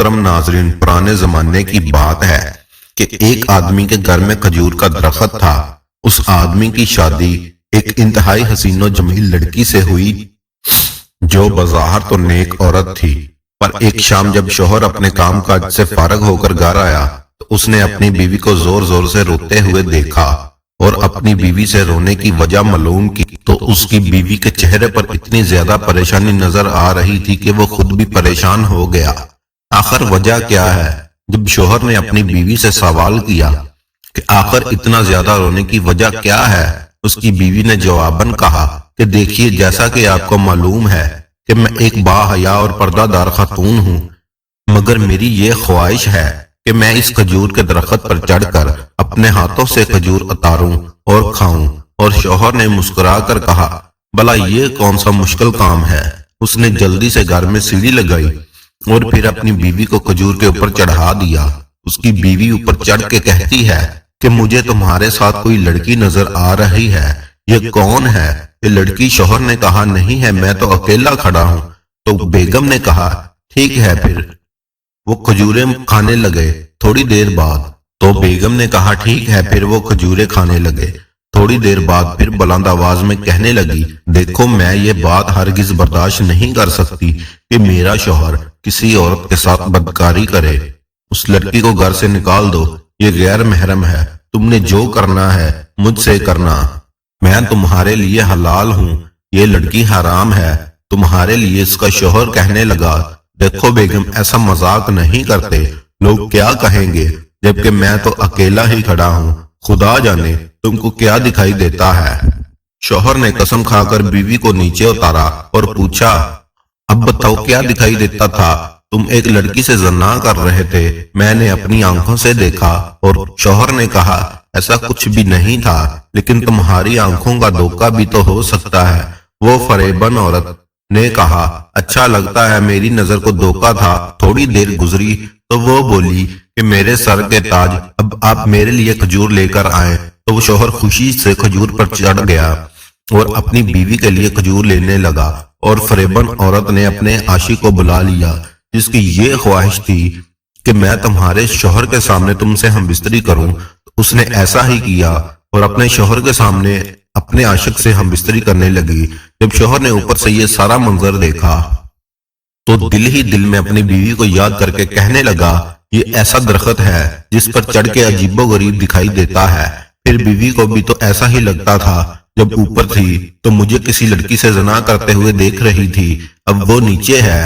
محترم ناظرین، پرانے زمانے کی بات ہے کہ ایک آدمی کے گھر میں کھجور کا درخت تھا۔ اس آدمی کی شادی ایک انتہائی حسین و جمیل لڑکی سے ہوئی جو بظاہر تو نیک عورت تھی، پر ایک شام جب شوہر اپنے کام کاج سے فارغ ہو کر گھر آیا تو اس نے اپنی بیوی کو زور زور سے روتے ہوئے دیکھا اور اپنی بیوی سے رونے کی وجہ معلوم کی تو اس کی بیوی کے چہرے پر اتنی زیادہ پریشانی نظر آ رہی تھی کہ وہ خود بھی پریشان ہو گیا۔ آخر وجہ کیا ہے؟ جب شوہر نے اپنی بیوی سے سوال کیا کہ آخر اتنا زیادہ رونے کی وجہ کیا ہے، اس کی بیوی نے جواباً کہا کہ دیکھیے، جیسا کہ آپ کو معلوم ہے کہ میں ایک باحیا اور پردہ دار خاتون ہوں، مگر میری یہ خواہش ہے کہ میں اس کھجور کے درخت پر چڑھ کر اپنے ہاتھوں سے کھجور اتاروں اور کھاؤں۔ اور شوہر نے مسکرا کر کہا، بھلا یہ کون سا مشکل کام ہے؟ اس نے جلدی سے گھر میں سیڑھی لگائی اور پھر اپنی بیوی کو کھجور کے اوپر چڑھا دیا۔ اس کی بیوی اوپر چڑھ کے کہتی ہے کہ مجھے تمہارے ساتھ کوئی لڑکی نظر آ رہی ہے، یہ کون ہے؟ یہ لڑکی؟ شوہر نے کہا، نہیں ہے، میں تو اکیلا کھڑا ہوں۔ تو بیگم نے کہا، ٹھیک ہے پھر۔ وہ کھجوریں کھانے لگے۔ تھوڑی دیر بعد تو بیگم نے کہا، ٹھیک ہے پھر۔ وہ کھجوریں کھانے لگے۔ تھوڑی دیر بعد پھر بلند آواز میں کہنے لگی، دیکھو، میں یہ بات ہرگز برداشت نہیں کر سکتی کہ میرا شوہر کسی عورت کے ساتھ بدکاری کرے۔ اس لڑکی کو گھر سے نکال دو، یہ غیر محرم ہے۔ تم نے جو کرنا ہے مجھ سے کرنا، میں تمہارے لیے حلال ہوں، یہ لڑکی حرام ہے تمہارے لیے۔ اس کا شوہر کہنے لگا، دیکھو بیگم، ایسا مذاق نہیں کرتے، لوگ کیا کہیں گے، جبکہ میں تو اکیلا ہی کھڑا ہوں، خدا جانے تم کو کیا دکھائی دیتا ہے۔ شوہر نے قسم کھا کر بیوی کو نیچے اتارا اور پوچھا، اب بتاؤ کیا دکھائی دیتا تھا؟ تم ایک لڑکی سے زنا کر رہے تھے، میں نے اپنی آنکھوں سے دیکھا۔ اور شوہر نے کہا، ایسا کچھ بھی نہیں تھا، لیکن تمہاری آنکھوں کا دھوکہ بھی تو ہو سکتا ہے۔ وہ فریبن عورت نے کہا، اچھا لگتا ہے میری نظر کو دھوکہ تھا۔ تھوڑی دیر گزری تو وہ بولی کہ میرے سر کے تاج، اب آپ میرے لیے کھجور لے کر آئیں۔ تو وہ شوہر خوشی سے کھجور پر چڑھ گیا اور اپنی بیوی کے لیے کھجور لینے لگا، اور فریبن عورت نے اپنے عاشق کو بلا لیا جس کی یہ خواہش تھی کہ میں تمہارے شوہر کے سامنے تم سے ہم بستری کروں۔ اس نے ایسا ہی کیا اور اپنے شوہر کے سامنے اپنے عاشق سے ہم بستری کرنے لگی۔ جب شوہر نے اوپر سے یہ سارا منظر دیکھا تو دل ہی دل میں اپنی بیوی کو یاد کر کے کہنے لگا، یہ ایسا درخت ہے جس پر چڑھ کے عجیب و غریب دکھائی دیتا ہے۔ پھر بیوی کو بھی تو ایسا ہی لگتا تھا، جب اوپر تھی تو مجھے کسی لڑکی سے زنا کرتے ہوئے دیکھ رہی تھی، اب وہ نیچے ہے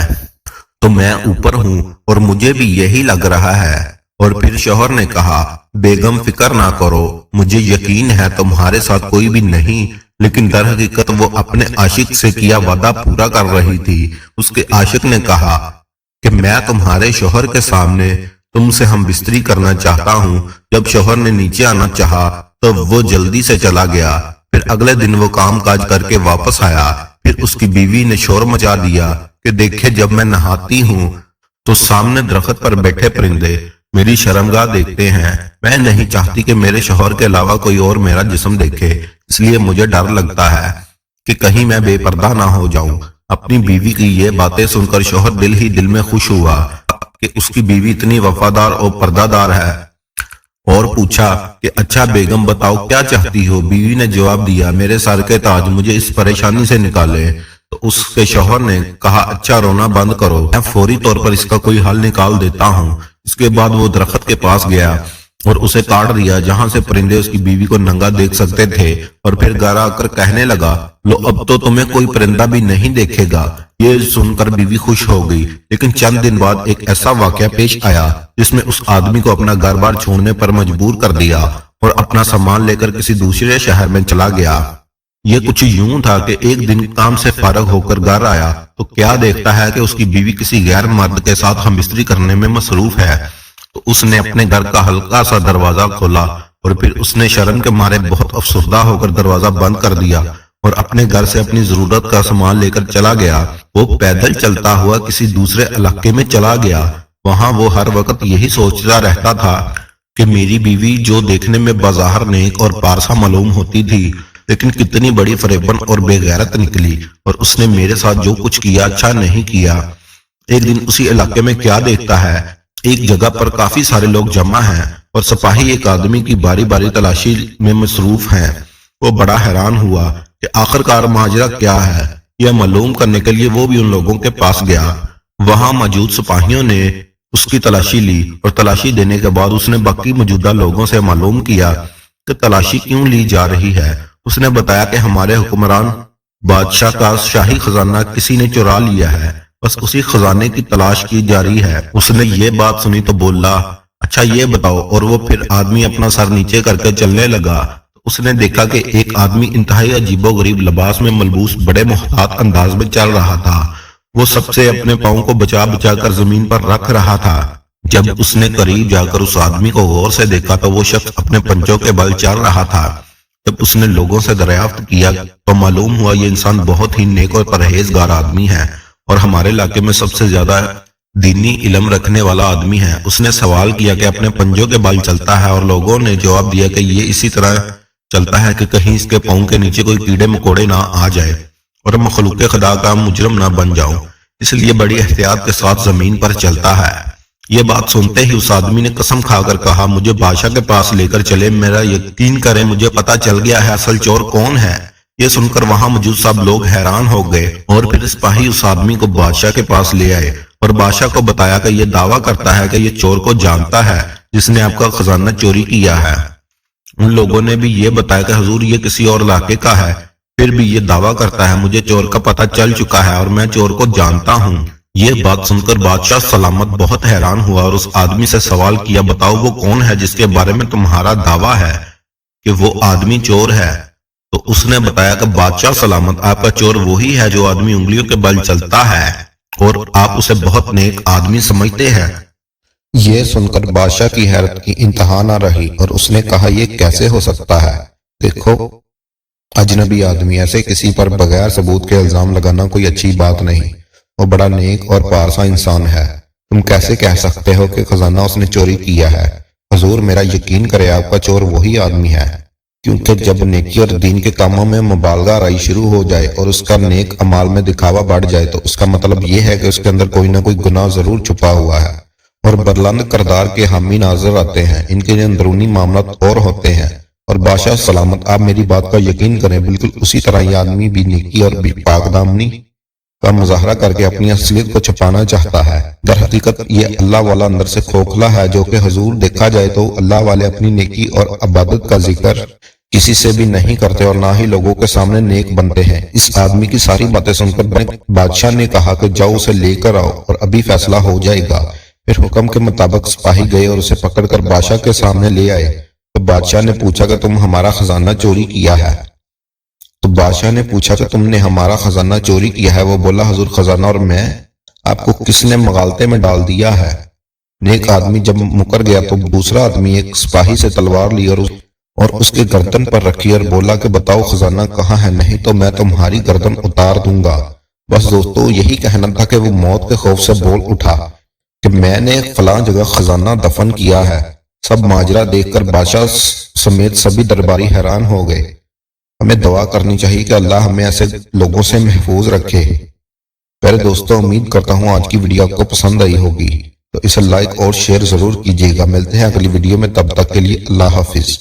تو میں اوپر ہوں اور مجھے بھی یہی لگ رہا ہے۔ اور پھر شوہر نے کہا، بیگم فکر نہ کرو، مجھے یقین ہے تمہارے ساتھ کوئی بھی نہیں، لیکن در حقیقت وہ اپنے عاشق سے کیا وعدہ پورا کر رہی تھی۔ اس کے عاشق نے کہا کہ میں تمہارے شوہر کے سامنے تم سے ہم بستری کرنا چاہتا ہوں۔ جب شوہر نے نیچے آنا چاہا تو وہ جلدی سے چلا گیا۔ پھر اگلے دن وہ کام کاج کر کے واپس آیا۔ پھر اس کی بیوی نے شور مچا دیا کہ دیکھے، جب میں نہاتی ہوں تو سامنے درخت پر بیٹھے پرندے میری شرمگاہ دیکھتے ہیں۔ میں نہیں چاہتی کہ میرے شوہر کے علاوہ کوئی اور میرا جسم دیکھے، اس لیے مجھے ڈر لگتا ہے کہ کہیں میں بے پردہ نہ ہو جاؤں۔ اپنی بیوی کی یہ باتیں سن کر شوہر دل ہی دل میں خوش ہوا کہ اس کی بیوی اتنی وفادار اور پردہ دار ہے، اور پوچھا کہ اچھا بیگم بتاؤ کیا چاہتی ہو؟ بیوی نے جواب دیا، میرے سر کے تاج، مجھے اس پریشانی سے نکالے۔ تو اس کے شوہر نے کہا، اچھا رونا بند کرو، میں فوری طور پر اس کا کوئی حل نکال دیتا ہوں۔ اس کے بعد وہ درخت کے پاس گیا اور اسے کاٹ دیا جہاں سے پرندے اس کی بیوی کو ننگا دیکھ سکتے تھے، اور پھر گھر آ کر کہنے لگا، لو اب تو تمہیں کوئی پرندہ بھی نہیں دیکھے گا۔ یہ سن کر بیوی خوش ہو گئی، لیکن چند دن بعد ایک ایسا واقعہ پیش آیا جس میں اس آدمی کو اپنا گھر بار چھوڑنے پر مجبور کر دیا اور اپنا سامان لے کر کسی دوسرے شہر میں چلا گیا۔ یہ کچھ یوں تھا کہ ایک دن کام سے فارغ ہو کر گھر آیا تو کیا دیکھتا ہے کہ اس کی بیوی کسی غیر مرد کے ساتھ ہم بستری کرنے میں مصروف ہے۔ تو اس نے اپنے گھر کا ہلکا سا دروازہ کھولا اور پھر اس نے شرم کے مارے بہت افسردہ ہو کر دروازہ بند کر دیا اور اپنے گھر سے اپنی ضرورت کا سامان لے کر چلا گیا۔ وہ پیدل چلتا ہوا کسی دوسرے علاقے میں چلا گیا۔ وہاں وہ ہر وقت یہی سوچتا رہتا تھا کہ میری بیوی جو دیکھنے میں بظاہر نیک اور پارسا معلوم ہوتی تھی، لیکن کتنی بڑی فریبن اور بے غیرت نکلی، اور اس نے میرے ساتھ جو کچھ کیا اچھا نہیں کیا۔ ایک دن اسی علاقے میں کیا دیکھتا ہے، ایک جگہ پر کافی سارے لوگ جمع ہیں اور سپاہی ایک آدمی کی باری باری تلاشی میں مصروف ہیں۔ وہ بڑا حیران ہوا کہ آخرکار ماجرا کیا ہے۔ یہ معلوم کرنے کے لیے وہ بھی ان لوگوں کے پاس گیا۔ وہاں موجود سپاہیوں نے اس کی تلاشی لی اور تلاشی دینے کے بعد اس نے باقی موجودہ لوگوں سے معلوم کیا کہ تلاشی کیوں لی جا رہی ہے۔ اس نے بتایا کہ ہمارے حکمران بادشاہ کا شاہی خزانہ کسی نے چرا لیا ہے، بس اسی خزانے کی تلاش کی جا رہی ہے۔ اس نے یہ بات سنی تو بولا، اچھا یہ بتاؤ، اور وہ پھر آدمی اپنا سر نیچے کر کے چلنے لگا۔ اس نے دیکھا کہ ایک آدمی انتہائی عجیب و غریب لباس میں ملبوس بڑے محتاط انداز میں چل رہا تھا۔ وہ سب سے اپنے پاؤں کو بچا بچا کر زمین پر رکھ رہا تھا۔ جب اس نے قریب جا کر اس آدمی کو غور سے دیکھا تو وہ شخص اپنے پنجوں کے بل چل رہا تھا۔ جب اس نے لوگوں سے دریافت کیا تو معلوم ہوا یہ انسان بہت ہی نیک اور پرہیزگار آدمی ہے اور ہمارے علاقے میں سب سے زیادہ دینی علم رکھنے والا آدمی ہے۔ اس نے سوال کیا کہ اپنے پنجوں کے بل چلتا ہے، اور لوگوں نے جواب دیا کہ یہ اسی طرح چلتا ہے کہ کہیں اس کے پاؤں کے نیچے کوئی کیڑے مکوڑے نہ آ جائے اور مخلوق خدا کا مجرم نہ بن جاؤں، اس لیے بڑی احتیاط کے ساتھ زمین پر چلتا ہے۔ یہ بات سنتے ہی اس آدمی نے قسم کھا کر کہا، مجھے بادشاہ کے پاس لے کر چلے، میرا یقین کریں مجھے پتا چل گیا ہے اصل چور کون ہے۔ یہ سن کر وہاں موجود سب لوگ حیران ہو گئے اور پھر سپاہی اس آدمی کو بادشاہ کے پاس لے آئے اور بادشاہ کو بتایا کہ یہ دعویٰ کرتا ہے کہ یہ چور کو جانتا ہے جس نے آپ کا خزانہ چوری کیا ہے۔ ان لوگوں نے بھی یہ بتایا کہ حضور یہ کسی اور علاقے کا ہے، پھر بھی یہ دعویٰ کرتا ہے مجھے چور کا پتہ چل چکا ہے اور میں چور کو جانتا ہوں۔ یہ بات سن کر بادشاہ سلامت بہت حیران ہوا اور اس آدمی سے سوال کیا، بتاؤ وہ کون ہے جس کے بارے میں تمہارا دعویٰ ہے کہ وہ آدمی چور ہے؟ تو اس نے بتایا کہ بادشاہ سلامت، آپ کا چور وہی ہے جو آدمی انگلیوں کے بل چلتا ہے اور آپ اسے بہت نیک آدمی سمجھتے ہیں۔ یہ سن کر بادشاہ کی حیرت کی انتہا نہ رہی اور اس نے کہا، یہ کیسے ہو سکتا ہے؟ دیکھو اجنبی آدمی ایسے کسی پر بغیر ثبوت کے الزام لگانا کوئی اچھی بات نہیں۔ وہ بڑا نیک اور پارسا انسان ہے، تم کیسے کہہ سکتے ہو کہ خزانہ اس نے چوری کیا ہے؟ حضور میرا یقین کرے آپ کا چور وہی آدمی ہے، کیونکہ جب نیکی اور دین کے کاموں میں مبالغہ آرائی شروع ہو جائے اور اس کا نیک اعمال میں دکھاوا بڑھ جائے تو اس کا مطلب یہ ہے کہ اس کے اندر کوئی نہ کوئی گناہ ضرور چھپا ہوا ہے، اور بلند کردار کے حامی ناظر آتے ہیں، ان کے اندرونی معاملات اور ہوتے ہیں۔ اور بادشاہ سلامت آپ میری بات کا یقین کریں، بالکل اسی طرح یہ آدمی بھی نیکی اور بھی پاک دامنی کا مظاہرہ کر کے اپنی اصلیت کو چھپانا چاہتا ہے۔ در حقیقت یہ اللہ والا اندر سے کھوکھلا ہے، جو کہ حضور دیکھا جائے تو اللہ والے اپنی نیکی اور عبادت کا ذکر کسی سے بھی نہیں کرتے اور نہ ہی لوگوں کے سامنے نیک بنتے ہیں۔ اس آدمی کی ساری باتیں سن کر بادشاہ نے کہا کہ جاؤ اسے لے کر آؤ اور ابھی فیصلہ ہو جائے گا۔ پھر حکم کے مطابق سپاہی گئے اور اسے پکڑ کر بادشاہ کے سامنے لے آئے۔ تو بادشاہ نے پوچھا کہ تم ہمارا خزانہ چوری کیا ہے؟ تو بادشاہ نے پوچھا کہ تم نے ہمارا خزانہ چوری کیا ہے؟ وہ بولا، حضور خزانہ اور میں آپ کو کس نے مغالطے میں ڈال دیا ہے؟ نیک آدمی جب مکر گیا تو دوسرا آدمی ایک سپاہی سے تلوار لی اور اس کے گردن پر رکھی اور بولا کہ بتاؤ خزانہ کہاں ہے، نہیں تو میں تمہاری گردن اتار دوں گا۔ بس دوستو یہی کہنا تھا کہ وہ موت کے خوف سے بول اٹھا کہ میں نے فلاں جگہ خزانہ دفن کیا ہے۔ سب ماجرا دیکھ کر بادشاہ سمیت سبھی درباری حیران ہو گئے۔ ہمیں دعا کرنی چاہیے کہ اللہ ہمیں ایسے لوگوں سے محفوظ رکھے۔ پہلے دوستو امید کرتا ہوں آج کی ویڈیو آپ کو پسند آئی ہوگی، تو اسے لائک اور شیئر ضرور کیجیے گا۔ ملتے ہیں اگلی ویڈیو میں، تب تک کے لیے اللہ حافظ۔